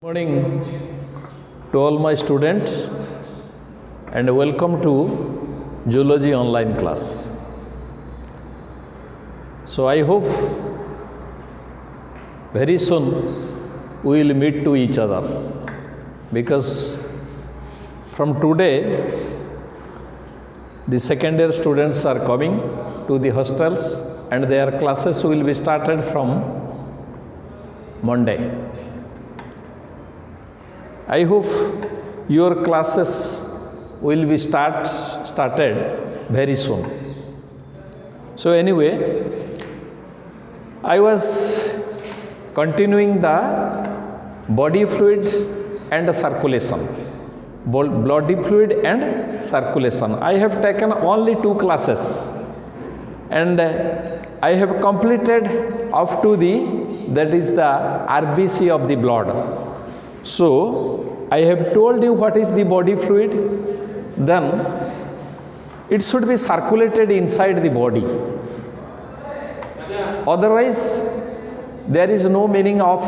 Morning to all my students and welcome to Zoology online class. So I hope very soon we will meet to each other, because from today the second year students are coming to the hostels and their classes will be started from Monday. I hope your classes will be started very soon. So anyway, I was continuing the body fluid and circulation. Body fluid and circulation. I have taken only 2 classes and I have completed up to that is the RBC of the blood. So, I have told you what is the body fluid, then it should be circulated inside the body. Otherwise, there is no meaning of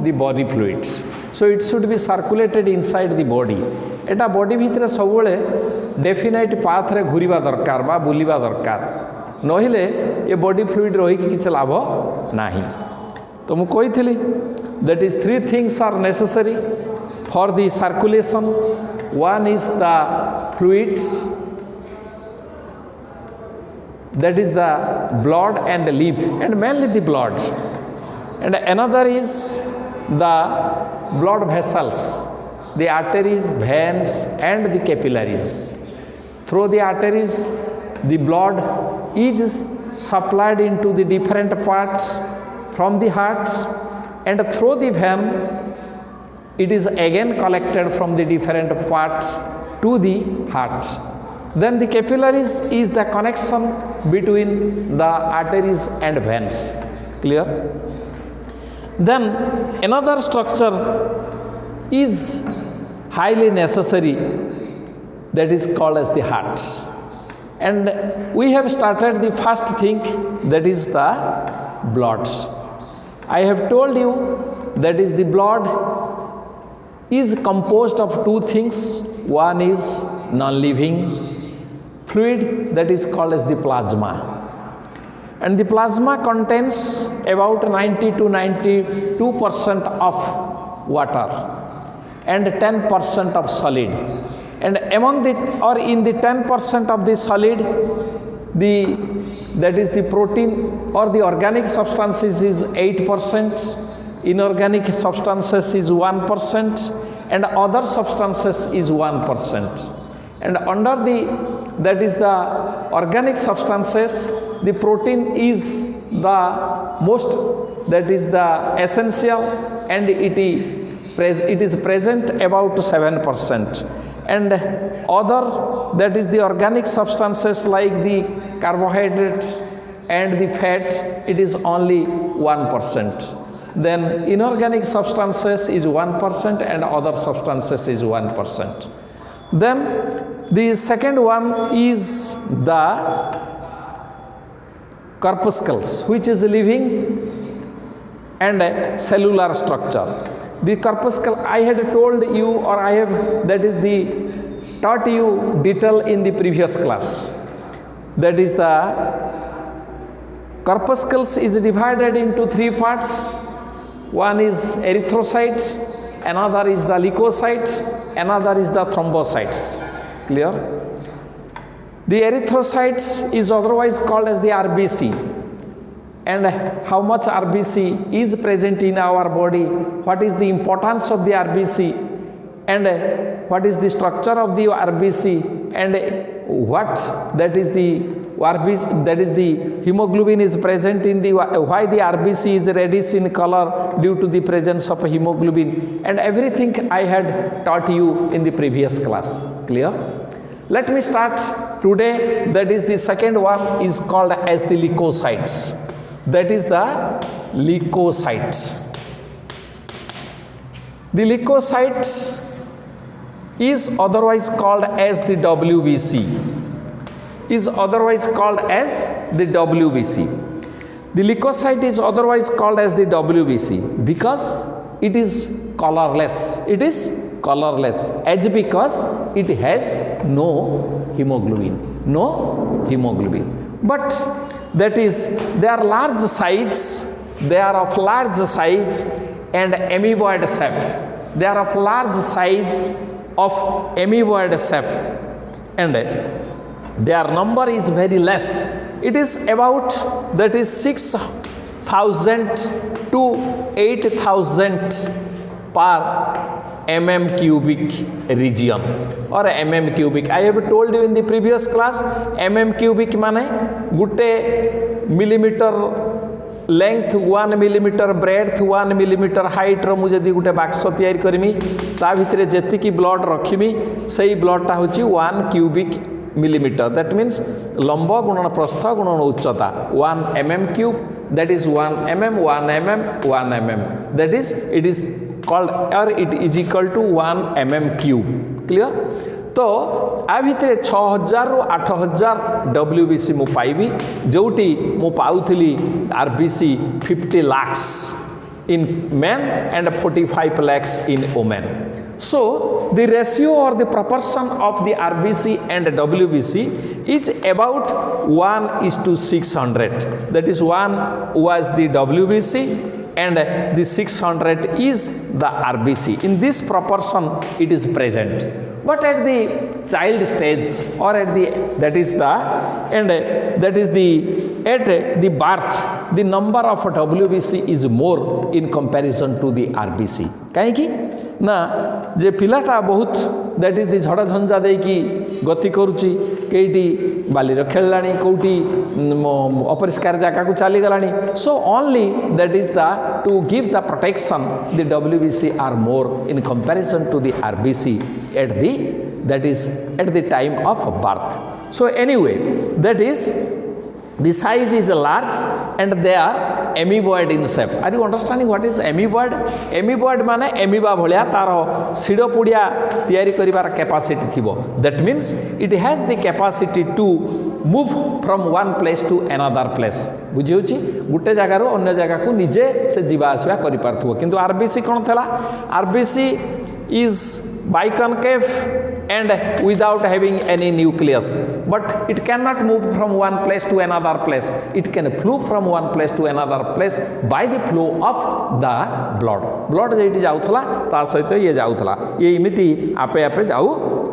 the body fluids. So, it should be circulated inside the body. Etah body भितर सबुले definite path रे घुरिबा दरकार बा बुलिबा दरकार, नहिले ये body fluid रही कि किछ लाभ नाही. तो मु कहिथिली that is 3 things are necessary for the circulation. One is the fluids, that is the blood and the lymph, and mainly the blood, and another is the blood vessels, the arteries, veins and the capillaries. Through the arteries the blood is supplied into the different parts from the heart, and through the vein it is again collected from the different parts to the heart. Then the capillaries is the connection between the arteries and veins. Clear? Then another structure is highly necessary, that is called as the heart. And we have started the first thing, that is the blood. I have told you that is the blood is composed of 2 things. One is non-living fluid, that is called as the plasma, and the plasma contains about 90 to 92% of water and 10% of solid, and among the or in the 10% of the solid, that is the protein or the organic substances is 8%, inorganic substances is 1%, and other substances is 1%. And under that is the organic substances, the protein is the most, that is the essential, and it is present about 7%. And other, that is the organic substances like the carbohydrates and the fat, it is only 1%. Then inorganic substances is 1% and other substances is 1%. Then the second one is the corpuscles, which is living and cellular structure. The corpuscle I had told you, or I have, that is the taught you detail in the previous class. That is the corpuscles is divided into 3 parts. One is erythrocytes, another is the leukocytes, another is the thrombocytes. Clear? The erythrocytes is otherwise called as the RBC. And how much RBC is present in our body, what is the importance of the RBC, and what is the structure of the RBC, and what, that is the RBC, that is the hemoglobin is present in the, why the RBC is reddish in color due to the presence of hemoglobin, and everything I had taught you in the previous class. Clear? Let me start today. That is the second one is called as the leukocytes. That is the leukocytes. The leukocytes is otherwise called as the WBC. Is otherwise called as the WBC. The leukocyte is otherwise called as the WBC because it is colorless. It is colorless as because it has no hemoglobin. No hemoglobin. But that is, they are large size, they are of large size and amoeboid shape. They are of large size of amoeboid shape, and their number is very less. It is about, that is 6,000 to 8,000 per mm cubic region or mm cubic. I have told you in the previous class, mm cubic माने गुटे millimeter length 1 millimeter breadth 1 millimeter height रो मुझे दी गुटे box तैयारी करमी ता भितरे जेति की blood रखिमी सही blood टा होची 1 cubic millimeter. That means लंब गुणन प्रस्थ गुणन उच्चता 1 mm cube, that is 1 mm 1 mm 1 mm, that is it is called, or it is equal to 1 mm cube. Clear? तो आ भितर 6000 रु 8000 WBC मु पाइबी, जोटी मु पाउथली RBC 50 lakhs in men and 45 lakhs in women. So the ratio or the proportion of the RBC and WBC is about 1:600. That is 1 was the WBC and the 600 is the RBC. In this proportion it is present. But at the child stage or at the, that is the, and that is the, at the birth, the number of WBC is more in comparison to the RBC. कहीं ना जे पिलाटा बहुत, that is the झड़ा झंझा दे की गति करुची, केटी बाली खेलाणी कौटी अपरिष्कार जगह को चली गलानी. So only that is the, to give the protection, the WBC are more in comparison to the RBC at the, that is at the time of birth. So anyway, that is the size is large and they are amoeboid in shape. Are you understanding what is amoeboid? Amoeboid माने amoeba भलिया तारो सिडो पुडिया तैयारी करिवार capacity थिबो. That means it has the capacity to move from one place to another place. बुझी होची गुटे जगह रो अन्य जगह को निजे से जीवा आसवा करि पारथबो. किंतु RBC कोन थला? RBC is biconcave and without having any nucleus, but it cannot move from one place to another place. It can flow from one place to another place by the flow of the blood. Blood जेटी जाउथला ता सहित ये जाउथला, ये इमिति आपे आपे जाउ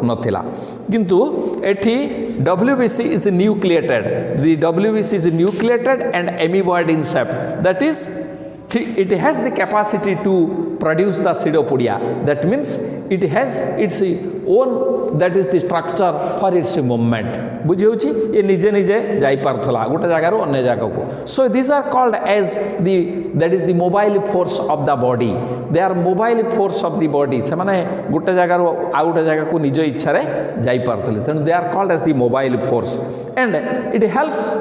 नथिला. किंतु एठी WBC is nucleated. The WBC is nucleated and amoeboid in shape. That is, it has the capacity to produce the pseudopodia. That means it has its own, that is the structure for its movement. बुझी होची ये निजे निजे जाई पारथला गोटे जगह रो अन्य जगह को. So these are called as the, that is the mobile force of the body. They are mobile force of the body. से माने गोटे जगह रो आ गोटे जगह को निज इच्छा रे जाई पारथले. तेणु they are called as the mobile force, and it helps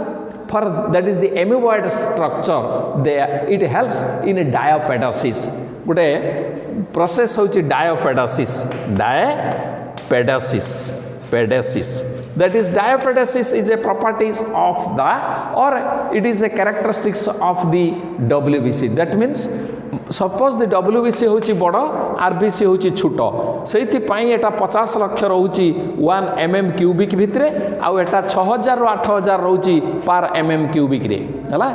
for, that is the amoeboid structure. There it helps in diapedosis. गोटे प्रोसेस होची diapedosis. Pedosis. That is, diapedosis is a properties of the, or it is a characteristics of the WBC. That means suppose the WBC होची बड़ो, RBC होची छोटो, सेति पाई एटा 50 lakh रहउची 1 mm cubic भितरे, आ एटा 6000 रो 8000 रहउची पर mm cubic रे. हला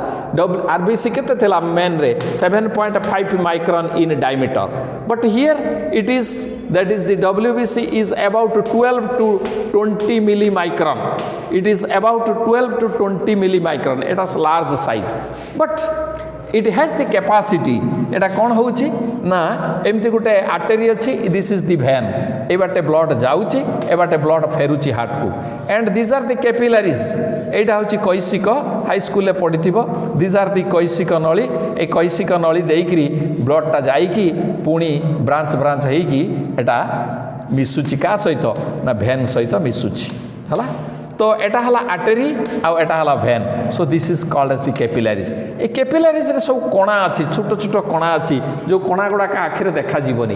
RBC केते थेला मेन रे 7.5 micron in diameter, but here it is, that is the WBC is about 12 to 20 millimicron. It is about 12 to 20 millimicron. It has large size, but it has the capacity. एटा कौन होची ना एमती गुटे artery अच्छी, this is the vein, ए बाटे blood जाउची, ए बाटे ब्लड फेरुची हार्ट को, and this are the capillaries. एटा होची कैसिक, हाई स्कूल में पढ़िथिबो. दिस आर द कैसिक नली. ए कैसिक नली देइकरी ब्लड टा जाईकी पुणी ब्रांच हेकी एटा मिसुची का सहित ना वेन सहित मिसुची. हला तो एटा हला आर्टरी आउ एटा हला vein. So this is called as the capillaries. ए कैपिलरीज रे सब कोणा अछि, छोटो छोटो कोणा अछि, जो कोणा गुडा का आखिरे देखा जीवनी,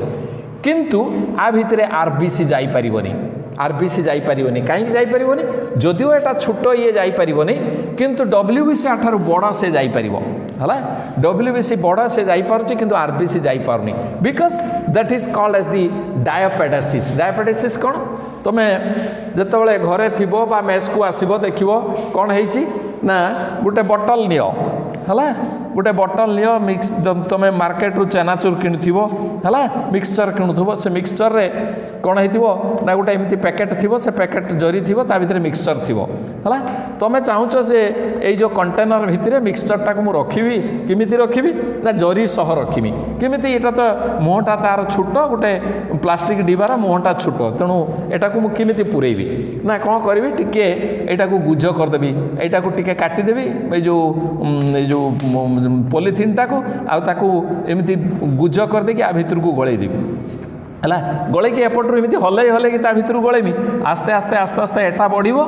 किंतु आ भितरे RBC जाई परिबोनी. RBC जाई परिबोनी. काहे जाई परिबोनी? जदियो एटा छोटो ये जाई परिबोनी, किंतु WBC आठार बड़ा से जाई परिबो. है WBC बड़ से जापे कि RBC जापरनी because that is called as the diapedesis. Diapedesis कौन तुम्हें जिते घरे थी मेस को आसब देख कौन है ना गोटे बटल नियो है गोटे बटल नियो मिक्स तुम मार्केट रू चेनाचूर किणुव है मिक्सचर किणुव से मिक्सचर रे कौन हो ना गोटे एमती पैकेट थी से पैकेट जरी थी भितर मिक्सचर थी है तुम्हें चाहूच से ये जो कंटेनर भितर मिक्सचरटा को रखी किमी रखी ना जरी सह रखी किमी यहाँ तो मुहटा तार छोट गोटे प्लास्टिक डिबार मुहटा छोट तेणु यहाँ को मुझे पूरेबी ना कौन करी टी यहाँ को गुज करदेवी यहाँ को टी काटिदेवी जो पॉलीथिन टाको आउ एमती गुज करदेकि आ भितर को गलैदेवी है गलैकी एपटू एमती हल्ई हल्ई भितर गलेमी आस्ते आस्ते आस्ते आस्ते एटा बढ़ो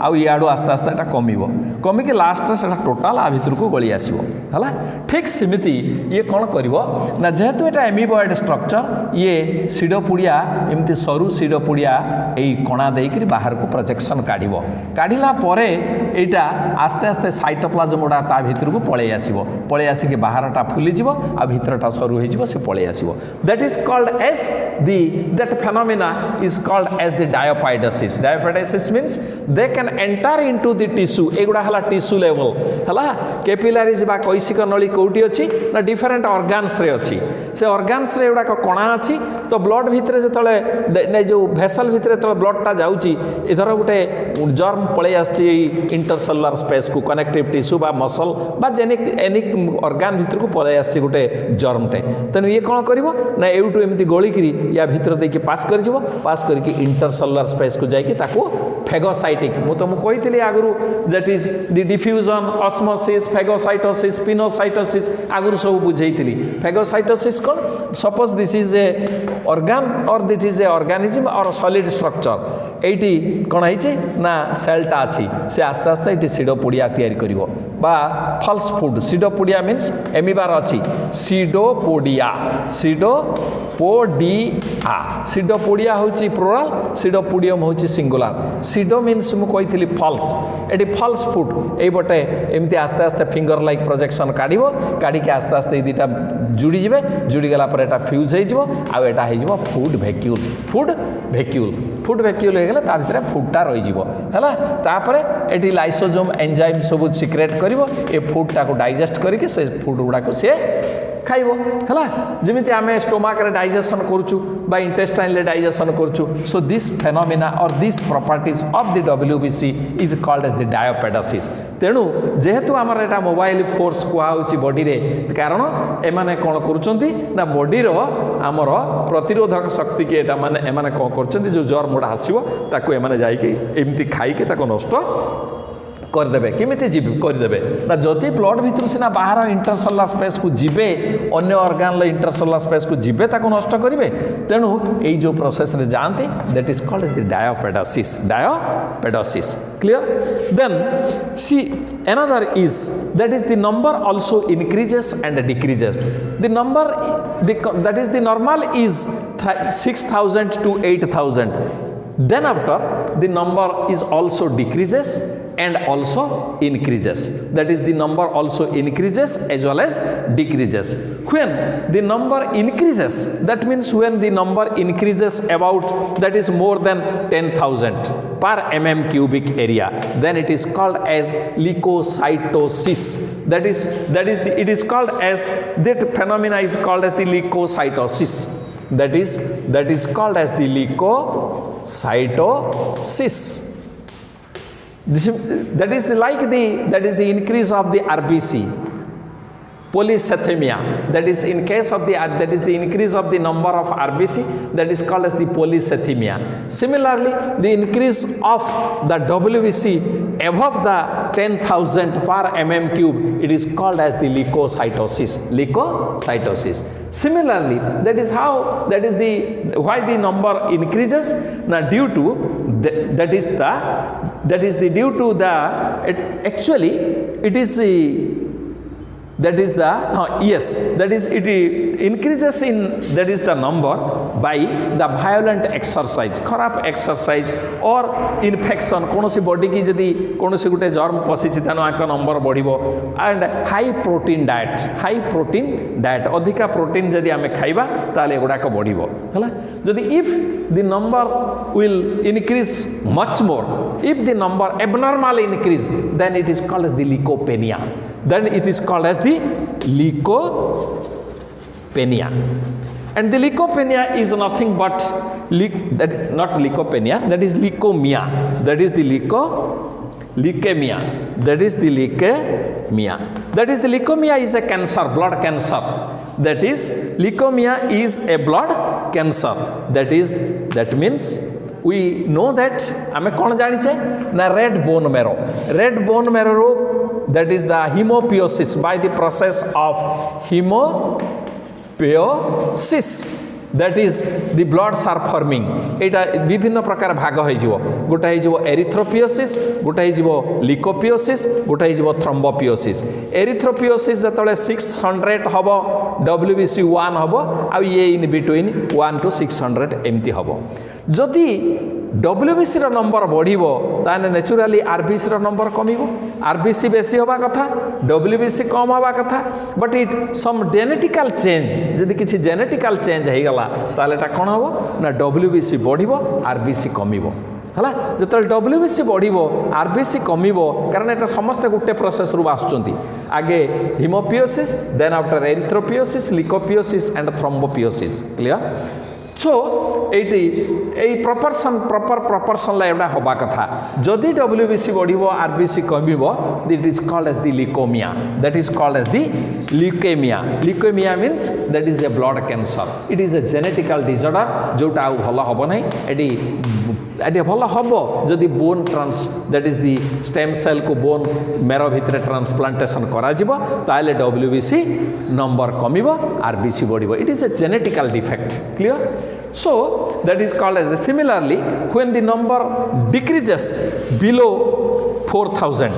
आउ इयाड़ू आस्ते आस्ते एटा कमिबो कमिकी लास्ट से टोटाल आ भितर को गली आसो है ठीक सेमती ये कौन करिवो ना जेहेतु एटा एमिबॉइड स्ट्रक्चर ये सिडोपुड़िया एमती सरू सिडोपुड़िया यही कणा देकर बाहर को प्रोजेक्शन काढ़ काढ़ला एटा आस्ते आस्ते साइटोप्लाज्म गुड़ा ता भितर को पलि आसो पलि आसिक बाहरटा फुलीज आ भितरटा सरू हो से पलि आसो that is called as that phenomena is called as the diapiedosis. Diapiedosis means they can enter into the tissue. एगुड़ा हला tissue level हला capillaries बा कैसिक नली कोठी अछि ना डिफरेंट organs रे अछि से organs रे एगुड़ा कणा अछि तो ब्लड भितर जे तळे जो भेसल भितर तळे ब्लड टा जाउची इधर गोटे जर्म पळे आछि इंटरसेलुलर स्पेस को कनेक्टिव टिश्यू बा मसल बा जेनिक एनिक organ भितर को पळे आछि गोटे जर्म टे तनु ये कोन करिवो ना एउटू एमती गोली करी या भितर देके पास कर जीवो पास करके इंटरसेलुलर स्पेस को जाइए ताको फेगोसाइटिक मु तुमको कही आगु that is the diffusion osmosis phagocytosis pinocytosis आगु सब बुझेइतिली फेगोसाइटोसिस कौन suppose this is a organ और दिस इज ए ऑर्गेनिज्म और सॉलिड स्ट्रक्चर एटी कौन है ना सेलटा अच्छी से आस्ते आस्ते ये सिडोपोडिया तैयारी करिवो बा फल्स फूड सिडोपोडिया मीन्स एमिबार अच्छी सिडोपोडिया सिडोपोडिया होची प्लुराल सिडोपोडियम होची सिंगुलर सिडो मीन्स मु कही फल्स एटी फल्स फूड ये बटे एमती आस्ते आस्ते फिंगर लाइक प्रोजेक्शन काढ़ो काढ़ी आस्ते आस्ते दुटा जुड़ी जाए जुड़ी गला पर एटा फ्यूज हो फूड भैक्यूल फूड भैक्यूल हो गला भितर फूडटा रही है एटी लाइसोजोम एंजाइम सब सिक्रेट करिवो ए फूडटा को डाइजेस्ट करके से फूड गुड़ा को सी खाइबो है जमी आम स्टोमाक डाइजेशन करुचु बा इंटेस्टाइन डाइजेशन करुचु सो दिस फेनोमेना और this properties of the WBC is called as the diapedesis तेणु जेहेतु आमर एटा मोबाइल फोर्स कुआउची बॉडी रे कारण एमाने कोन करूचंती ना बॉडी रो आमर प्रतिरोधक शक्ति के एटा माने एमाने कोन करचंती जो जर्म मोडा आसीबो ताको एमाने जाई के एमती खाई के ताको नष्ट करदेवे किमिति जीव करदेवे ना जदि ब्लड भितर सीना बाहर इंटरसेलुलर स्पेस को जीवे अन्य ऑर्गन इंटरसेलुलर स्पेस को जीवे ताको नष्ट करेंगे तेणु यही जो प्रोसेस रे जानते that is called as the diapedesis clear then see another is that is the number also increases and decreases the number that is the normal is 6,000 to 8,000 then after the number is also decreases and also increases that is the number also increases as well as decreases when the number increases that means when the number increases about that is more than 10,000 per mm cubic area then it is called as leukocytosis it is called as that phenomena is called as the leukocytosis that is called as the leukocytosis that is the increase of the RBC polycythemia that is in case of that is the increase of the number of RBC that is called as the polycythemia similarly the increase of the WBC above the 10,000 per mm cube it is called as the leukocytosis similarly that is why the number increases now due to that is the due to the actually it is that is the yes, that is it increases in, that is the number by the violent exercise, खराब exercise or infection, कोनोसी body की जदि कोनोसी गुटे germ पसिछि तानो आका number बढ़िबो, and high protein diet अधिका प्रोटीन जदि आमे खाइबा ताले गुडा को बढ़िबो हला। जदि if the number will increase much more, if the number abnormal increase, then it is called as the leukopenia, then it is called as the leukopenia. And the leukopenia is nothing but that, not leukopenia, that is leukemia, that is the leukemia, that is the leukemia, that is the leukemia is a cancer, blood cancer, that is leukemia is a blood cancer, that means we know that ame kon janiche na red bone marrow, that is the hemopiosis, by the process of hemopiosis, that is the bloods are forming, एटा विभिन्न प्रकार भाग हो जिवो, गोटा हो जिवो एरिथ्रोपियोसिस, गोटा हो जिवो लिकोपियोसिस, गोटा हो जिवो थ्रोम्बोपियोसिस। एरिथ्रोपियोसिस जतले 600 हबो, WBC 1 हबो, आ ये इन बिटवीन 1 to 600 एमती हबो। जदि WBC रो नंबर बढ़िबो ताने नेचुरली RBC रो नंबर कमिबो, RBC बेसी होबा कथा, WBC कम होबा कथा, but it some genetical change, जदि किछि जेनेटिकल चेंज हे गला ताले ता कोन होबो ना WBC बढ़िबो, RBC कमिबो हला। जतल WBC बढ़िबो RBC कमिबो, कारण एटा समस्त गुटे प्रोसेस रु आसुचंती, आगे haemopoiesis, then after erythropoiesis, leukopoiesis and thrombopoiesis, clear. So एटी प्रॉपर प्रोपोर्शन ला एवडा होबा कथा, जदि WBC बढ़िबो RBC कमिबो, it is called as the leukaemia, that is called as the leukaemia means that is a blood cancer, it is a genetical disorder जोटा आ भलो होबो नै, एटी भलो होबो जदि bone that is the stem cell को बोन मेरो भितरे ट्रांसप्लांटेशन करा जिवो, ताले WBC नंबर कमिबो, RBC बढ़िबो, it is a genetical defect, clear. So that is called as the, similarly when the number decreases below 4000,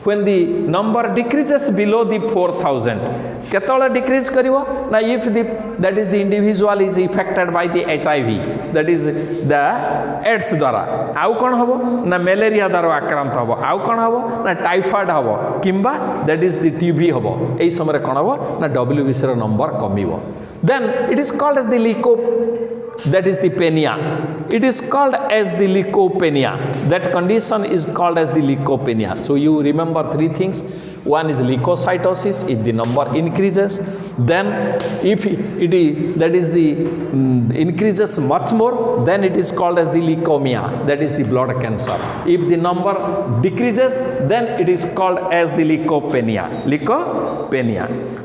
when the number decreases below the 4000, केतोले decrease करिवो ना, if the that is the individual is affected by the HIV, that is the AIDS द्वारा, आउ कोन हबो ना malaria द्वारा आक्रांत हबो, आउ कोन हबो ना टाइफाइड हबो, किंबा that is the TB हबो, एई समय कोन हबो ना WBC रो नंबर कमिवो, then it is called as the that is the penia, it is called as the leukopenia, that condition is called as the leukopenia. So you remember three things, one is leukocytosis, if the number increases, then if it is, that is the increases much more, then it is called as the leukemia, that is the blood cancer. If the number decreases, then it is called as the leukopenia.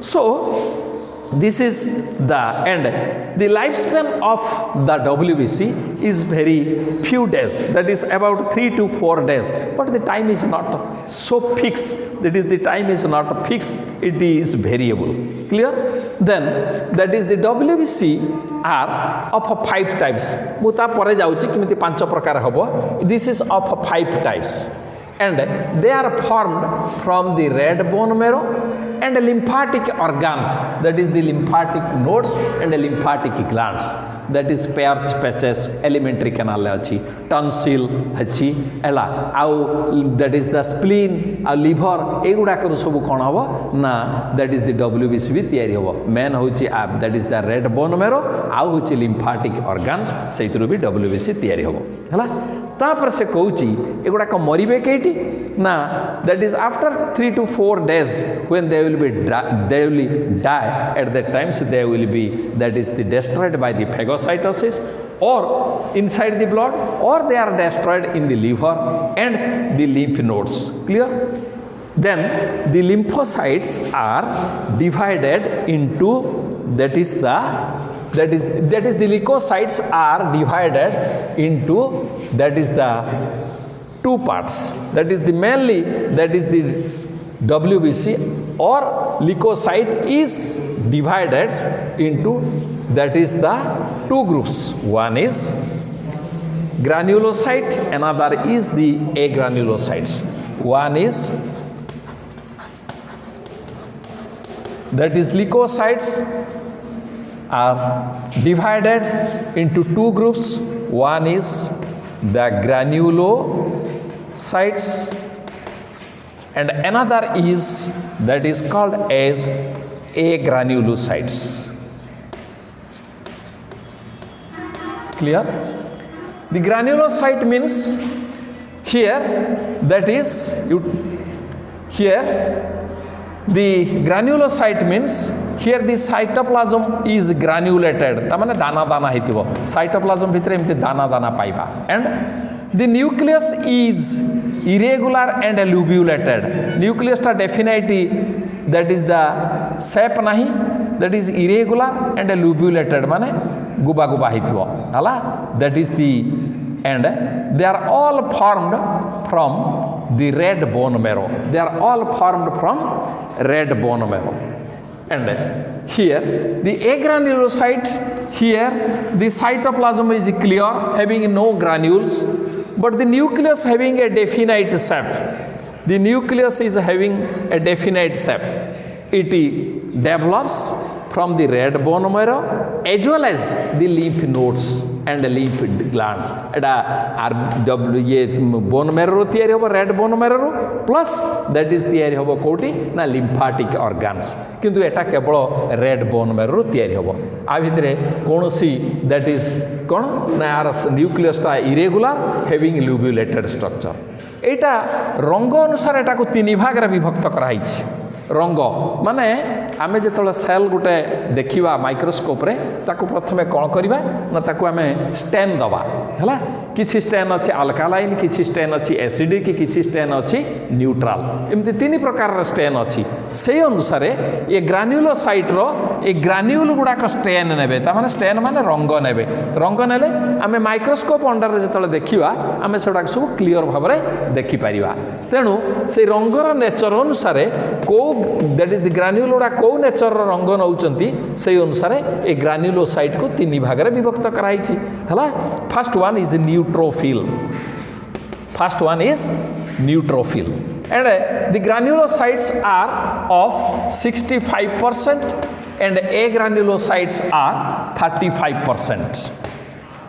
So this is the end. The lifespan of the WBC is very few days, that is about 3 to 4 days, but the time is not so fixed, that is the time is not fixed, it is variable, clear. Then that is the WBC are of 5 types, मुता परे जाउची किमिति 5 प्रकार हबो, this is of 5 types and they are formed from the red bone marrow and lymphatic organs, that is the lymphatic nodes and lymphatic glands, that is pairs patches, alimentary canal achi, tonsil achi, ela au that is the spleen, a liver, eguda kru sobu kon hobo na, that is the WBC bi tiyari hobo, main hochi that is the red bone marrow, au hochi lymphatic organs, seitru bi WBC tiyari hobo hela। तापर से कहूची एगुड़ा को मरिबे केटी ना, that is after 3 to 4 days when they will die, at that times they will be, that is the destroyed by the phagocytosis or inside the blood, or they are destroyed in the liver and the lymph nodes, clear. Then the lymphocytes are divided into, that is the leukocytes are divided into, that is the 2 parts, that is the mainly, that is the WBC or leukocyte is divided into, that is the 2 groups, one is granulocyte, another is the agranulocytes, one is that is leukocytes are divided into two groups. One is the granulocytes and another is that is called as agranulocytes. Clear? The granulocyte means here that is here the granulocyte means here the cytoplasm is granulated tamane dana dana hittibo cytoplasm bhitere emti dana dana paiba and the nucleus is irregular and lobulated. Nucleus ta definitely that is the shape nahi, that is irregular and lobulated mane guba guba hittibo hala, that is the, and they are all formed from the red bone marrow. They are all formed from red bone marrow. And here the agranulocyte, here the cytoplasm is clear having no granules, but the nucleus having a definite shape. The nucleus is having a definite shape. It develops from the red bone marrow as well as the lymph nodes and lymph glands. Eta bone marrow theory hobo red bone marrow plus that is theory hobo koti na lymphatic organs. Kintu eta kebolo red bone marrow theory hobo. A bhitare konosi that is kon na ar nucleus ta irregular having lobulated structure. Eta रंग अनुसार एटा को तीन भाग रे विभक्त करा हिछि. रंग माने आमे जेतले सेल गुटे देखिबा माइक्रोस्कोप रे ताकू प्रथमे कोन करिबा ना ताकू आमे स्टेन दबा हला. किछि स्टेन अछि अल्कालाइन, किछि स्टेन अछि एसिडिक, किछि स्टेन अछि न्यूट्रल. एमति तीन प्रकार रे स्टेन अछि. सेही अनुसार ए ग्रान्युलोसाइट रो ए ग्रान्युल गुडा का स्टेन नेबे. ता माने स्टेन माने रंग नेबे. रंग नेले आमे माइक्रोस्कोप अंडर रे जेतले देखिबा आमे सेडा सब क्लियर भाबरे देखि परिबा. तेनु से रंगर नेचर अनुसार को that is the granule गुडा को नेचर रंग नउचंती सेही अनुसार ए ग्रान्युलोसाइट को तीन भाग रे विभक्त कराइछि हला. First one is neutrophil. First one is neutrophil, and the granulocytes are of 65% and agranulocytes are 35%.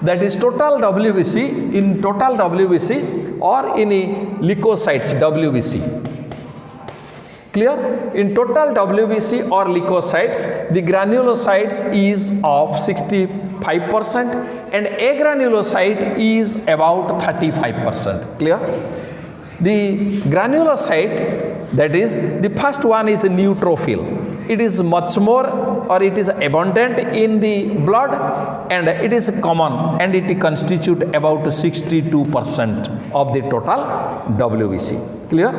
That is total WBC, in total WBC or in leukocytes WBC. Clear? In total WBC or leukocytes, the granulocytes is of 65% and agranulocyte is about 35%. Clear? The granulocyte, that is the first one is a neutrophil. It is much more or it is abundant in the blood and it is common and it constitute about 62% of the total WBC. Clear?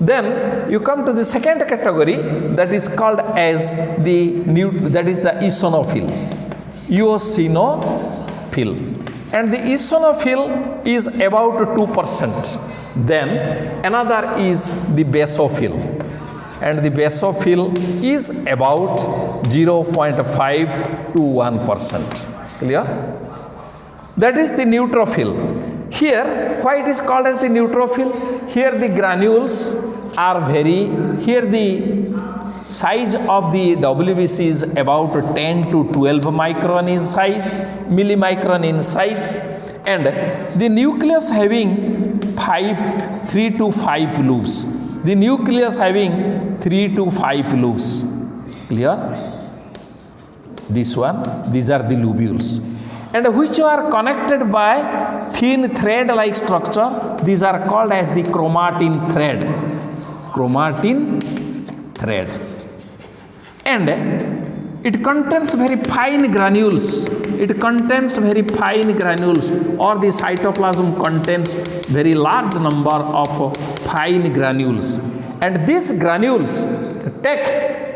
Then you come to the second category that is called as the that is the eosinophil. Eosinophil. And the eosinophil is about 2%. Then another is the basophil. And the basophil is about 0.5 to 1%. Clear? That is the neutrophil. Here, why it is called as the neutrophil? Here the granules are here the size of the WBC is about 10 to 12 micron in size, millimicron in size, and the nucleus having 3 to 5 loops. The nucleus having 3 to 5 loops. Clear? This one, these are the lobules. And which are connected by thin thread-like structure. These are called as the chromatin thread. Chromatin thread. And it contains very fine granules. It contains very fine granules, or the cytoplasm contains very large number of fine granules. And these granules take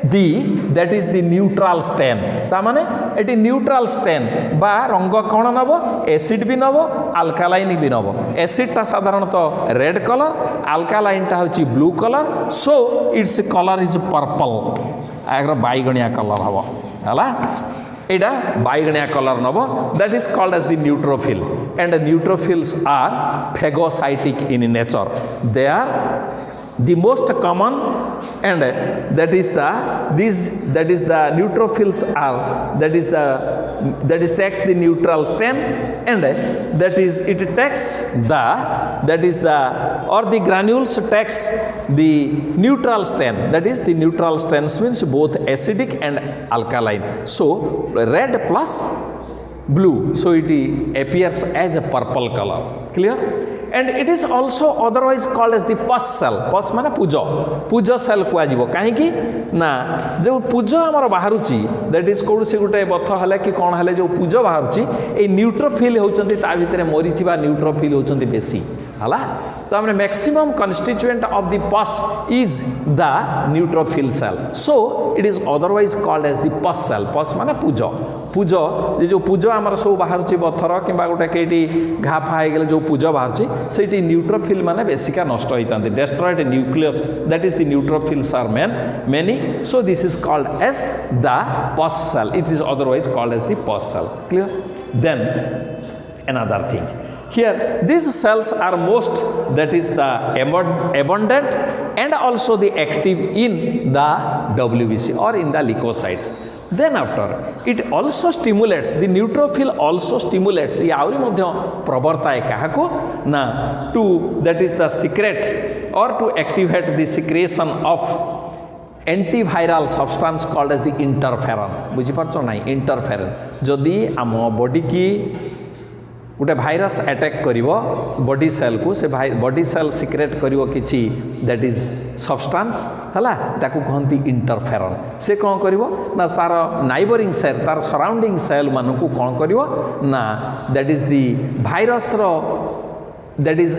that is the neutral stain. ता माने eighty neutral stain बा रंग कोण नबो acid भी नबो alkaline भी नबो. Acid ता साधारणतः red colour, alkaline ता होची blue colour, so it's colour is purple. आगर बाइगणिया कलर हबो हला. एटा बाइगणिया कलर नबो. That is called as the neutrophil. And neutrophils are phagocytic in nature. They are the most common and that is the neutrophils are that is takes the neutral stem, and that is it takes the granules takes the neutral stem, that is the neutral stems means both acidic and alkaline, so red plus blue, so it appears as a purple color. Clear? And it is also otherwise called as the pus cell. Pus माने पूज cell कुआ जीवो काहे कि ना जो पूज हमर बाहरुची दैट इज कोड से गुटे बथ हले कि कोन हले जो पूज बाहरुची ए न्यूट्रोफिल होचंती ता भितरे मरिथिबा न्यूट्रोफिल होचंती बेसी हला तो हमने maximum constituent of the pus is the neutrophil cell, so it is otherwise called as the pus cell. Pus माने पूज ये जो पूज आमर सब बाहर बथर कि गोटे कई घा फा हो जो पूज बाहर से न्यूट्रोफिल माने बेसिका नष्ट होता destroyed nucleus that is the neutrophils are many, so this is called as the pus cell, it is otherwise called as the pus cell. Clear? Then another thing here, these cells are most that is the abundant and also the active in the WBC or in the leukocytes. Then after it also stimulates, the neutrophil also stimulates ये आउरी मध्य प्रवर्ताए काहाको ना to that is the secret or to activate the secretion of antiviral substance called as the interferon. बुझी पारछो नाही interferon जदि आम body की गोटे virus attack करिवो body cell को से बॉडी सेल सिक्रेट करिवो किछि दैट इज सब्सटेंस हला ताकू कहंती इंटरफेरन. से कोन करिवो ना तार नाइबरिंग सेल तार सराउंडिंग सेल मानकू कोन करिवो ना दैट इज द भाइरस रो that is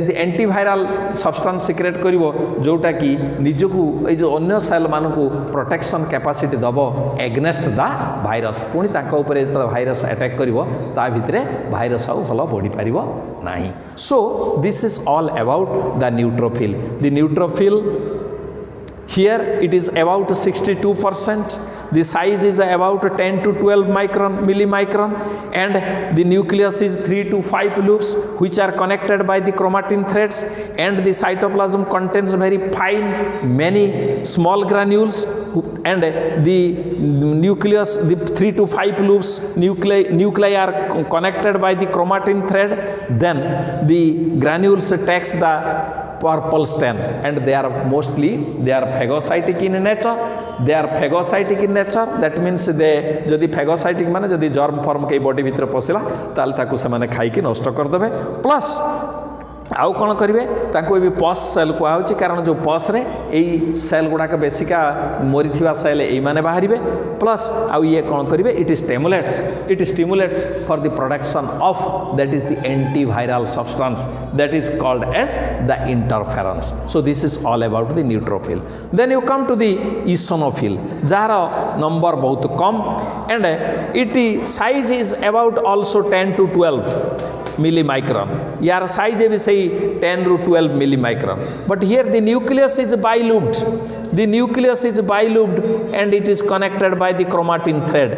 the antiviral substance secret करिवो जोटा कि निजकू ए जो अन्य सेल मानकू प्रोटेक्शन कैपेसिटी दबो एग्नेस्ट द भाइरस पुणी ताका ऊपर तो भाइरस अटैक करिवो ता भितरे भाइरस आउ भलो बढी पारिवो नाही. सो this is all about the neutrophil. Here it is about 62%. The size is about 10 to 12 millimicron, and the nucleus is 3 to 5 loops which are connected by the chromatin threads, and the cytoplasm contains very fine many small granules, and the nucleus, the 3 to 5 loops nuclei are connected by the chromatin thread. Then the granules takes the purple stem, and they are phagocytic in nature. That means they जदि phagocytic माने जदि germ form के body भीतर पसिला ताल ताकू से माने खाई कि नष्ट कर देबे. प्लस आउ कौन करेंगे ताको भी पस सेल कहुच्छी कारण जो पस रे यही सेल गुड़ाक बेसिका मरी सेल यही मैंने बाहर. प्लस आउ ये कौन करेंगे it stimulates for the production of that is the antiviral substance that is called as the interference. So this is all about the neutrophil. Then you come to the eosinophil जार नंबर बहुत कम, and it size is about also 10 to 12 millimicron. यार size भी सही 10 to 12 millimicron. But here the nucleus is bilobed. The nucleus is bilobed and it is connected by the chromatin thread,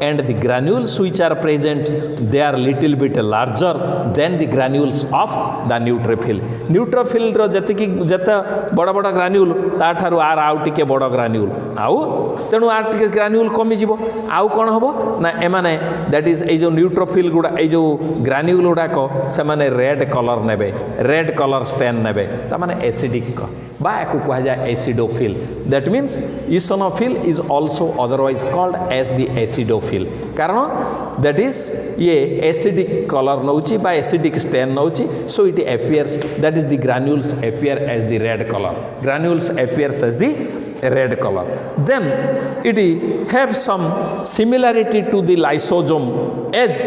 and the granules which are present they are little bit larger than the granules of the neutrophil. Neutrophil रो जति बड़ बड़ ग्रान्यूल ता ठारू are आउ टिके बड़ ग्रान्यूल आउ तेणु आर टिके ग्रान्यूल कमी जीवो. आउ कोन हबो ना एमाने दैट इज ए जो न्यूट्रोफिल गुडा ए जो ग्रान्यूल गुडा को से माने रेड कलर नेबे, रेड कलर स्टेन नेबे ता माने एसिडिक बा एको कहा जाय acidophil. That means eosinophil is also otherwise called as the acidophil. कारण that is ये acidic color नौची बा acidic stain नौची, so it appears that is the granules appear as the red color. Granules appears as the red color. Then it have some similarity to the lysosome as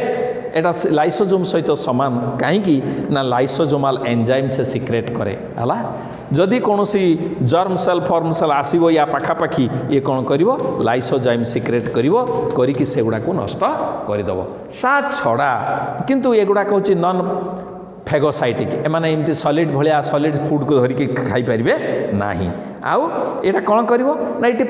Etah lysosome सहित सामान कहीं ना लाइसोजोमाल enzyme से secrete करे हला. जदि कौन germ cell form cell आसो या पाखापाखि ये कौन कर लाइसोजाइम सिक्रेट करी से गुड़ा को नष्ट करदेव. ता छड़ा किंतु ये गुड़ाक हूँ नॉन फैगोसाइटिक, एमाने एमती सॉलिड भलिया सॉलिड फूड को धरिकी खाई पारे ना. आउ एटा कौन करिवो ना it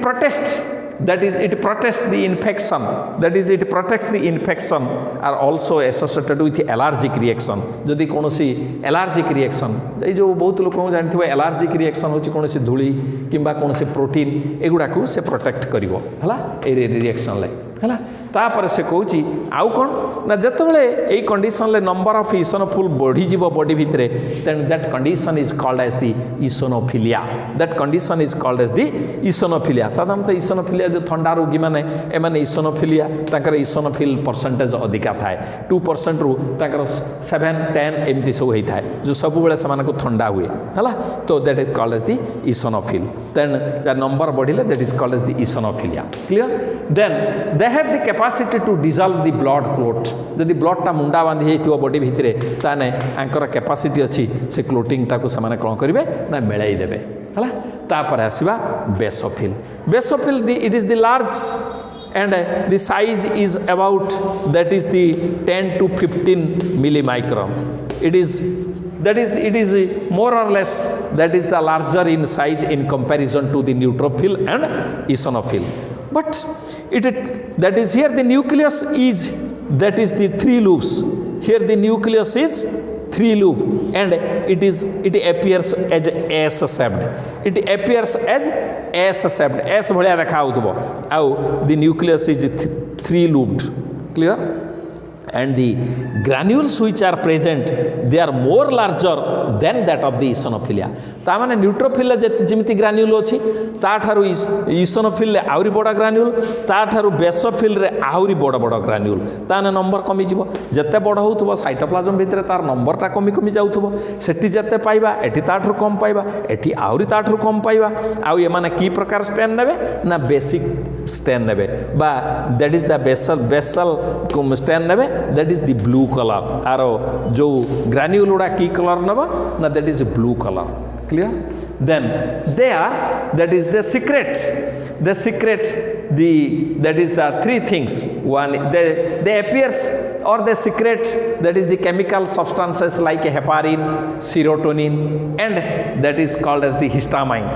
that is it protects the infection, that is it protects the infection are also associated with allergic reaction. जदि कोनोसी एलर्जिक रिएक्शन ए जो बहुत लोक जानथिबो एलर्जिक रिएक्शन होची कोनोसी धूली किंबा कोनोसी प्रोटीन एगुडा को से प्रोटेक्ट करिवो हला ए रिएक्शन ले हला तापर से कहूँ आउ कौन ना जितेबाला यही कंडीशन ले नंबर ऑफ इसोनोफिल बढ़ीज बॉडी भितर then that condition is called as the eosinophilia, that condition is called as the eosinophilia. साधारणतः इसोनोफिलिया जो ठंडा रोगी मैंने एमाने इसोनोफिलिया ताकर इसोनोफिल परसेंटेज अधिका थाए 2% रु ताकर 7-10 एमती सब होता है जो सब बेले से ठंडा हुए है तो that is called as the eosinophil, then the number बढ़िले that is called as the eosinophilia. Clear? Then they have the capacity to dissolve the blood clot, जदि ब्लडटा मुंडा बांधी होती बॉडी भितर ताने आंकर कैपेसिटी अच्छी से क्लोटिंगटा को से कौन करेंगे ना मिलाई देवे है। तापर आसवा basophil, basophil the it is the large and the size is about that is the 10 to 15 millimicron. It is more or less that is the larger in size in comparison to the neutrophil and eosinophil. But that is here the nucleus is that is the 3 loops. Here the nucleus is 3 loop and it appears as S-shaped. It appears as S-shaped. S भलिया देखा होतबो आउ the nucleus is 3 looped. Clear? And the granules which are present they are more larger than that of the eosinophilia. ता माने neutrophil जेमिति ग्रान्यूल अछि ता Tharu eosinophil रे आउरी बड़ा ग्रान्यूल ता ठारु बेसोफिल रे आउरी बड़ बड़ ग्रान्यूल ताने नंबर कमी जिवो जत्ते बड़ होउतबो साइटोप्लाज्म भितरे तार नंबरटा कमी कमी जाउतबो सेठी जत्ते पाइबा एठी ता ठारु कम पाइबा एठी आउरी ता ठारु कम पाइबा आउ ए माने की प्रकार स्टेन नेबे ना बेसिक स्टेन नेबे बा that is the basal stain नेबे that is the blue colour आरो जो ग्रान्यूल उडा की कलर नेबो ना that is blue colour. Clear? Then they are that is the secret that is the 3 things. One they appears or they secret that is the chemical substances like heparin, serotonin and that is called as the histamine.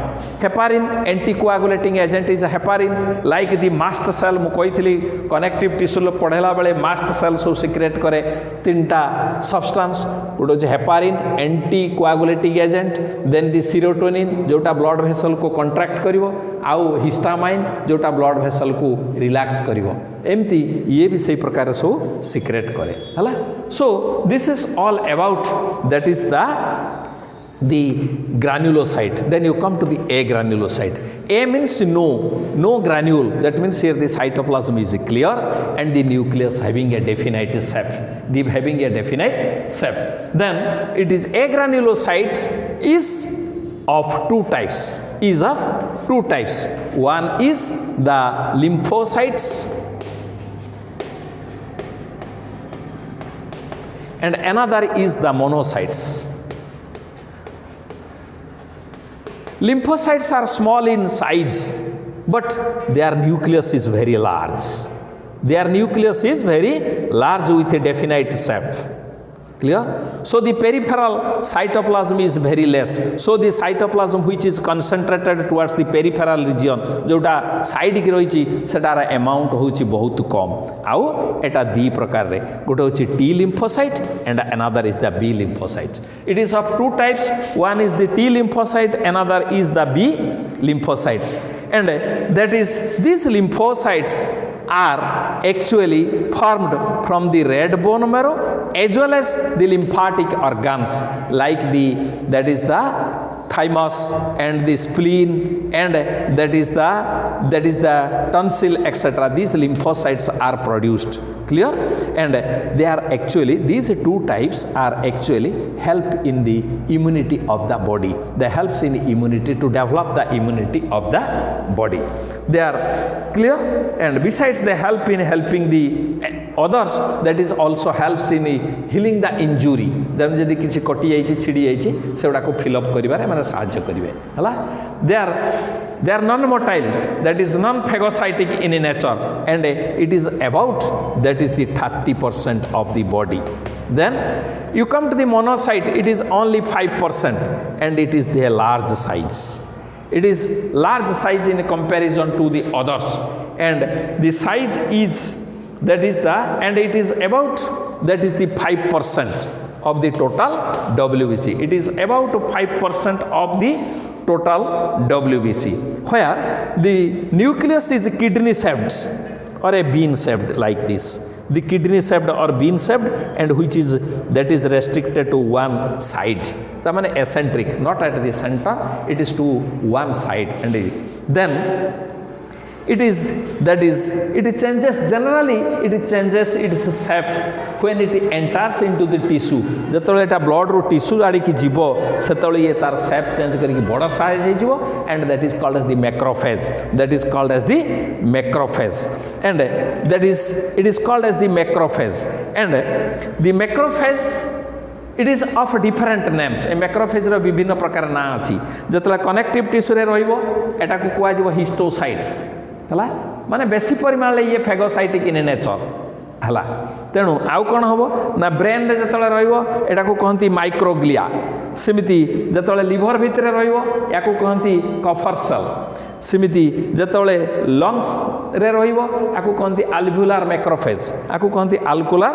Heparin anticoagulating agent is a heparin like the mast cell मु कहितली connective tissue पढ़ेला बेले mast cell सब secret करे 3टा substance उडो J heparin anticoagulating agent, then the serotonin जोटा blood vessel को contract करिवो आउ histamine जोटा blood vessel को relax करिवो एमती ये भी सही प्रकार सो सीक्रेट करे हला. सो this is all about that is the granulocyte. Then you come to the A granulocyte. A means no granule, that means here the cytoplasm is clear and the nucleus having a definite shape, then it is A granulocyte is of 2 types. One is the lymphocytes and another is the monocytes. Lymphocytes are small in size but their nucleus is very large. With a definite shape. Clear? So the peripheral cytoplasm is very less. So the cytoplasm which is concentrated towards the peripheral region जोटा side की रही सेटार amount होची बहुत कम आउ एटा दी प्रकार रे गोटे होची T lymphocyte and another is the B lymphocyte. It is of 2 types. One is the T lymphocyte, another is the B lymphocytes, and that is these lymphocytes are actually formed from the red bone marrow as well as the lymphatic organs like that is the thymus and the spleen and that is the tonsil etc. These lymphocytes are produced. Clear? And they are actually these 2 types are actually help in the immunity of the body. They helps in immunity to develop the immunity of the body. They are clear, and besides they help in helping the others, that is also helps in healing the injury. Then जदि किसी कटि जाइछि छिड़ी जाइछि सेउडा को fill up करिबारे माने सहाय्य करिवे हला. They are non-motile, that is non-phagocytic in nature, and it is about that is the 30% of the body. Then you come to the monocyte, it is only 5% and it is their large size. It is large size in comparison to the others, and the size is that is the and it is about that is the 5% of the total WBC. It is about 5% of the total WBC, where the nucleus is kidney shaped or a bean shaped like this. The kidney shaped or bean shaped, and which is that is restricted to one side. That means eccentric, not at the center, it is to one side, and then it is that is it changes generally, it changes its shape when it enters into the tissue. जेतବେଳେ Etah blood row tissue आड़ी की जीवो सेतବେଳେ ये तार shape change करी बड़ा size हे जीवो, and that is called as the macrophage. That is called as the macrophage, and that is it is called as the macrophage, and the macrophage it is of different names. A macrophage रो विभिन्न प्रकार ना अछि. जेतବେଳେ connective tissue रे रहिबो एटा को कुआ जीवो histiocytes हला, माने बेसी परिमाण ये फेगोसाइटिक इन नेचर हला. तेणु आउ कौन हम ना ब्रेन रे जतले रहिबो एटा को कहंती माइक्रोग्लिया. सेमिति जतले लिवर भितरे रहिबो या को कहंती कफर सेल. सेमिति जतले लंग्स रे रहिबो आकु कहंती अल्व्युलर मैक्रोफेज, आकु कहंती अल्कुलर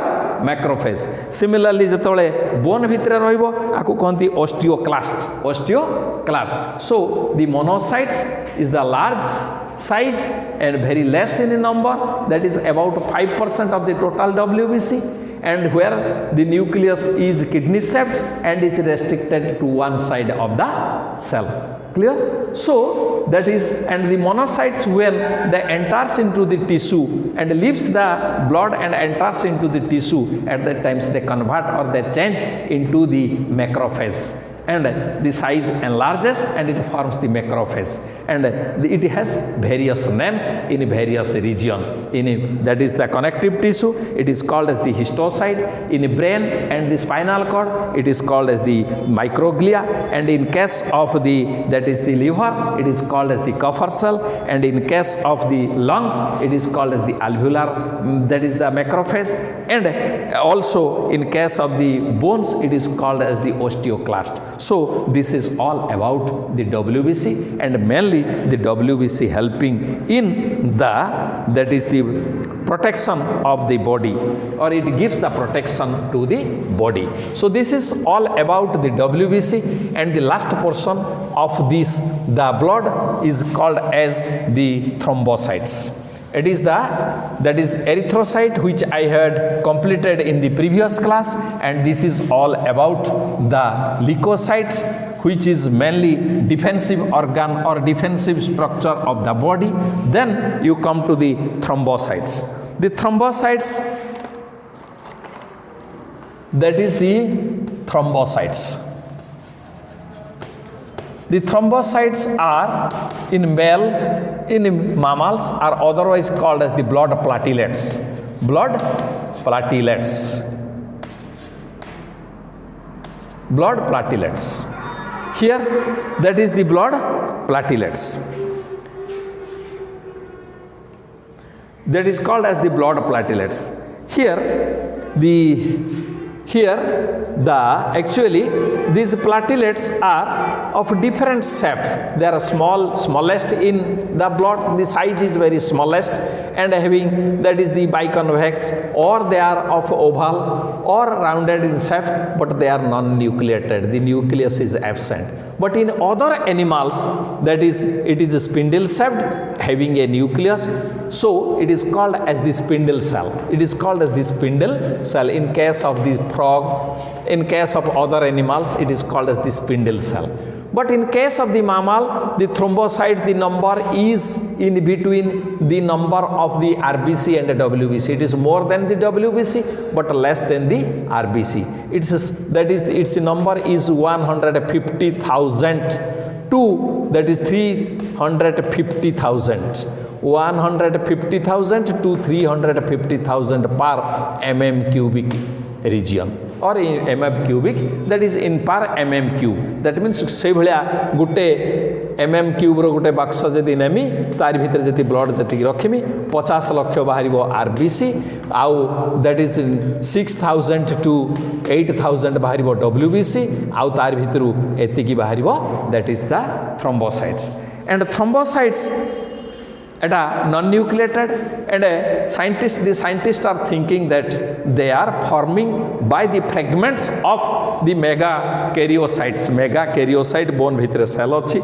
मैक्रोफेज. सिमिलरली जतले बोन भितरे रहिबो आकु कहंती osteoclast, osteoclast. So the monocytes is the large size and very less in number, that is about 5% of the total WBC, and where the nucleus is kidney shaped and is restricted to one side of the cell. Clear? So that is, and the monocytes when they enters into the tissue and leaves the blood and enters into the tissue, at that times they convert or they change into the macrophage, and the size enlarges and it forms the macrophage, and it has various names in various region. In that is the connective tissue, it is called as the histiocyte. In the brain and the spinal cord, it is called as the microglia, and in case of the that is the liver, it is called as the Kupffer cell, and in case of the lungs, it is called as the alveolar, that is the macrophage, and also in case of the bones, it is called as the osteoclast. So this is all about the WBC, and mainly the WBC helping in the that is the protection of the body, or it gives the protection to the body. So this is all about the WBC, and the last portion of this, the blood, is called as the thrombocytes. It is the that is erythrocyte, which I had completed in the previous class, and this is all about the leukocytes, which is mainly defensive organ or defensive structure of the body. Then you come to the thrombocytes. The thrombocytes, that is the thrombocytes. The thrombocytes are in male, in mammals, are otherwise called as the blood platelets. Blood platelets. Blood platelets. Here, that is the blood platelets. That is called as the blood platelets. Here, actually these platelets are of different shape. They are smallest in the blood. The size is very smallest, and having that is the biconvex, or they are of oval or rounded in shape, but they are non-nucleated. The nucleus is absent. But in other animals, that is, it is spindle shaped, having a nucleus. So it is called as the spindle cell. It is called as the spindle cell. In case of the frog, in case of other animals, it is called as the spindle cell. But in case of the mammal, the thrombocytes, the number is in between the number of the RBC and the WBC. It is more than the WBC, but less than the RBC. Its number is 150,000 to that is 350,000. 150,000 to 350,000 per mm cubic region, or in mm cubic, that is in per mm cube. That means से भलिया गुटे mm cube रो गुटे बक्स जदि नेमी तार भितर जति blood जति रखिमी 50 lakh बाहरिबो RBC, आउ that is 6,000 to 8,000 बाहरिबो WBC, आउ तार भितरु एतिकी बाहरिबो that is the thrombocytes. and thrombocytes এটা non-nucleated, and the scientists are thinking that they are forming by the fragments of the megakaryocytes. Megakaryocyte bone bhitere cell अछि,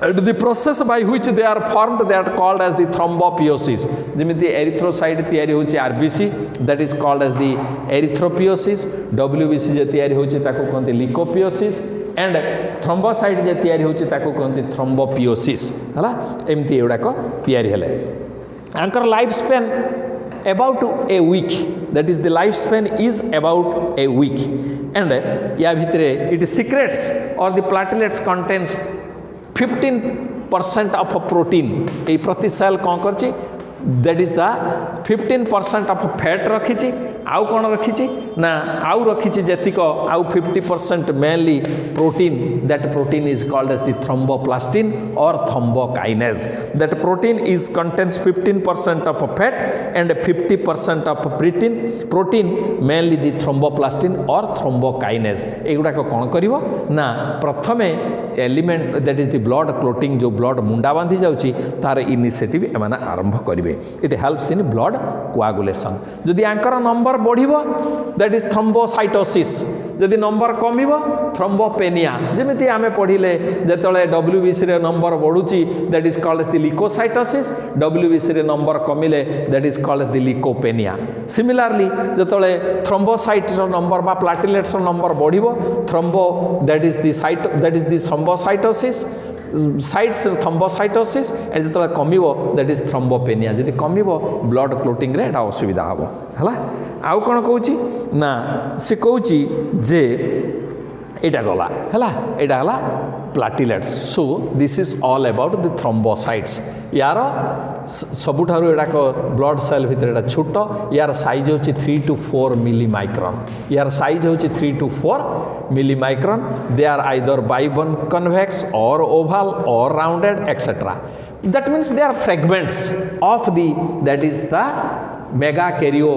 and the process by which they are formed, they are called as the thrombopoiesis. जेमिति erythrocyte तैयारी होची RBC, that is called as the erythropoiesis. WBC जे तैयारी होची ताको कहते ल्यूकोपोiesis, and thrombocyte जे तैयारी होची ताको कहते thrombopoiesis. हला एमती एडा को तैयारी हेले. Anchor life span about a week, that is the life span is about a week, and या भितरे it secretes or the platelets contains 15% of protein. ए प्रति सेल कौन करछि, that is the 15% of fat रखिछि, आउ कौन रखिछि ना आउ रखिछि जेतिक आउ 50% mainly protein. That protein is called as the thromboplastin or thrombokinase. That protein is contains 15% of fat and 50% of protein mainly the thromboplastin or thrombokinase. एगुडा को कौन करिवो ना प्रथमे element that is the blood clotting, जो blood मुंडा बांधी जाउची तार initiative एमाना आरंभ करिवे. It helps in blood coagulation. जदि आंकर नंबर बढ़िबो that is thrombocytosis, जदि नंबर कमिबो थ्रोम्बोपेनिया. जेमिति आमे पढिले जेतले WBC रे नंबर बढ़ुची that is called as the leukocytosis, WBC रे नंबर कमिले that is called as the leukopenia. Similarly जेतले thrombocytes रो नंबर बा platelets रो नंबर बढ़िबो thrombo that is the thrombocytosis, साइट्स थ्रोम्बोसाइटोसिस, एंड जो कमिबो दैट इज थ्रोम्बोपेनिया. जदि कमिबो ब्लड क्लोटिंग रे एटा असुविधा हबो. हला आउ कोन कहूची ना से कहूची जे एटा गला हला, एटा हला platelets. So this is all about the thrombocytes. यार सबुठारु एटा को ब्लड सेल भितर एटा छोट, यार साइज होची 3 to 4 मिली माइक्रोन. यार साइज होची 3 to 4 milli micron. They are either biconvex or oval or rounded etc. That means they are fragments of the that is the megakaryo,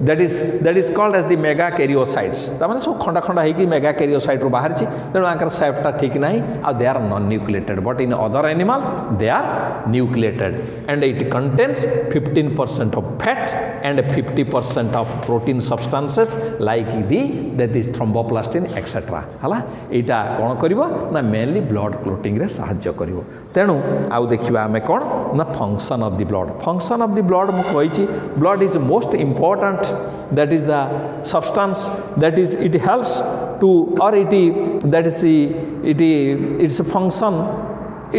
that is called as the megakaryocytes. तामाने सब खंडा खंडा है कि megakaryocyte रो बाहर छी, तेणु Anchor सेफ्टा ठीक नहीं, और they are non-nucleated, but in other animals they are nucleated, and it contains 15% of fat and 50% of protein substances like that is thromboplastin etc. हला एटा कोन करिवो ना मेनली ब्लड क्लोटिंग रे सहाय्य करिवो. तेणु आउ देखिबा हमें कोन ना function of the blood. Function of the blood मु कहिची blood is most important, that is the substance that is it helps to or its function,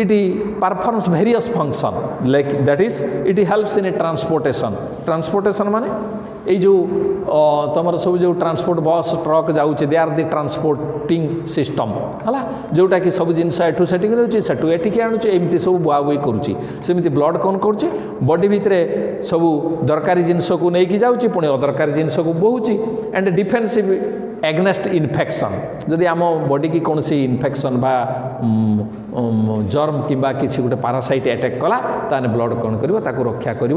it performs various function like that is it helps in a transportation माने এই जो तुम सब जो transport bus truck जाऊँचे they are the transporting system है जोटा कि सब जिन एठू सेठी रोचे सेठू एटिकी आणुचे एमती सब बुआ बुई करुच्ची सेमती ब्लड कौन करुच्चे बॉडी भितर सब दरकारी जिनस को लेकिन जाऊँगी पुणी अदरकारी जिनस को बोची एंड डिफेन्सिव एग्नेस्ट इनफेक्शन जदि आम बॉडी की कौन सी इनफेक्शन बा जर्म किंबा किसी गोटे पारासाइट अटैक कला ताने ब्लड कौन कर रक्षा कर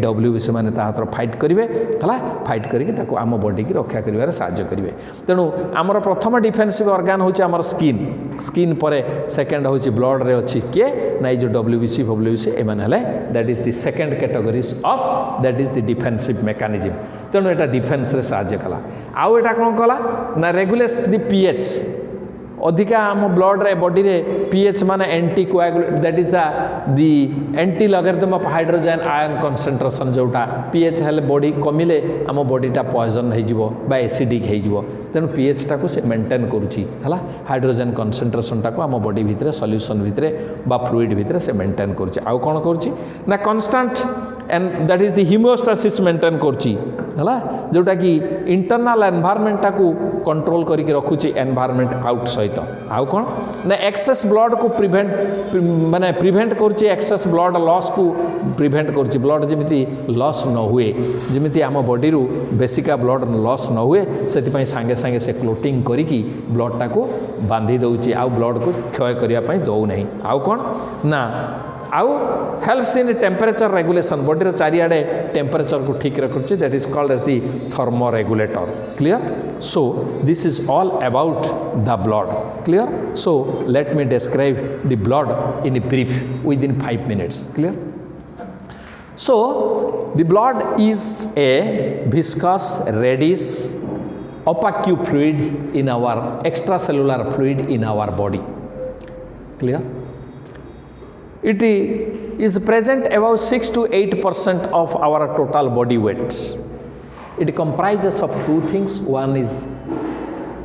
WBC मैंने हाथ फाइट करेंगे है फाइट करके आम बॉडी की रक्षा कर साहाय्य करेंगे तेणु आमर प्रथम डिफेन्सिव ऑर्गन हूँ आमर स्किन पर सेकेंड हूँ ब्लड रे अच्छी किए ना जो WBC एमाने that is the second categories of that is the defensive mechanism तेणु यहाँ डिफेन्स रे साहाय्य कला आउ एटा कौन कला ना रेगुलेट द pH अधिका आम ब्लड रे बॉडी रे pH माने anti coagulate that is the anti logarithm of hydrogen ion concentration जोटा pH हेले बॉडी कमिले आम बॉडीटा पॉइजन हो जिवो बा एसिडिक हो जिवो तेणु pH टाको से मेंटेन करूची हला हाइड्रोजन कंसंट्रेशन टाको आम बॉडी भितर सॉल्यूशन भितर बा फ्लूइड भितर से मेंटेन करूची आउ कोन करूची ना constant and that is the homeostasis maintain करूची हला जोटा कि इंटरनल एनवायरनमेंट टाको कंट्रोल करके रखुची एनवायरनमेंट आउट सहित आउ कोन ना एक्सेस ब्लड को प्रिवेंट करूची एक्सेस ब्लड लॉस को प्रिवेंट करूची ब्लड जेमिति लॉस न हुए जेमिति आम बॉडी रु बेसिका ब्लड लॉस न हुए सेति पई संगे संगे से क्लोटिंग करिकी ब्लड टाको बांधी दउची आउ ब्लड को क्षय करिया पई दउ नहीं आउ कोन ना आउ helps in temperature regulation body रो चारिआडे टेम्परेचर को ठीक रखुची that is called as the thermoregulator clear so this is all about the blood clear so let me describe the blood in brief within 5 minutes clear so the blood is a viscous reddish opaque fluid in our extracellular fluid in our body clear it is present about 6 to 8% of our total body weight it comprises of two things one is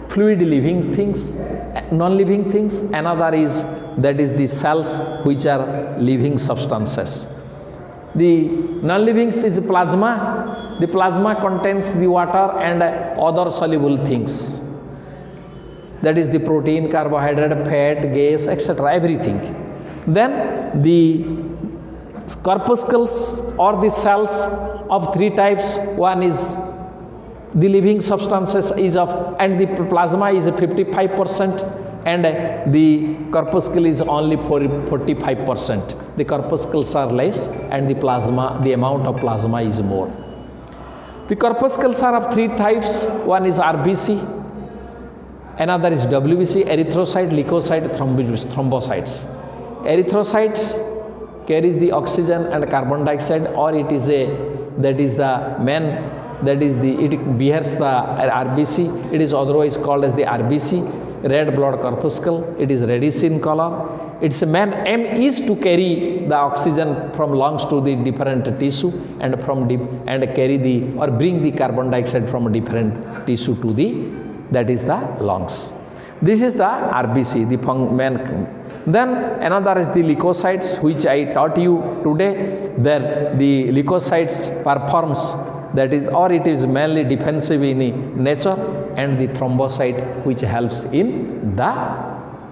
fluid living things non living things another is that is the cells which are living substances the non living is plasma the plasma contains the water and other soluble things that is the protein carbohydrate fat gas etc everything then the corpuscles or the cells of three types one is the living substances is of and the plasma is 55% and the corpuscle is only 45% the corpuscles are less and the plasma the amount of plasma is more the corpuscles are of three types one is RBC another is WBC erythrocyte leukocyte thrombocytes erythrocytes carries the oxygen and carbon dioxide or it is a that is the main that is the it bears the RBC it is otherwise called as the RBC red blood corpuscle it is reddish in color its main aim is to carry the oxygen from lungs to the different tissue and from and carry the or bring the carbon dioxide from different tissue to the that is the lungs this is the RBC the main then another is the leukocytes which I taught you today there the leukocytes performs that is or it is mainly defensive in nature and the thrombocyte which helps in the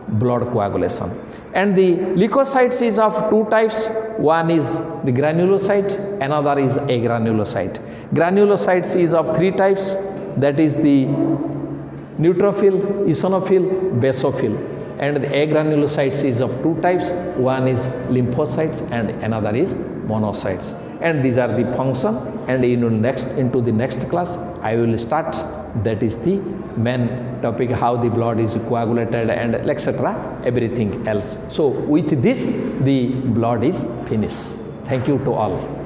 blood coagulation and the leukocytes is of two types one is the granulocyte another is agranulocyte granulocytes is of three types that is the neutrophil eosinophil basophil and the agranulocytes is of two types one is lymphocytes and another is monocytes and these are the function and into the next class I will start that is the main topic how the blood is coagulated and etc everything else so with this the blood is finished thank you to all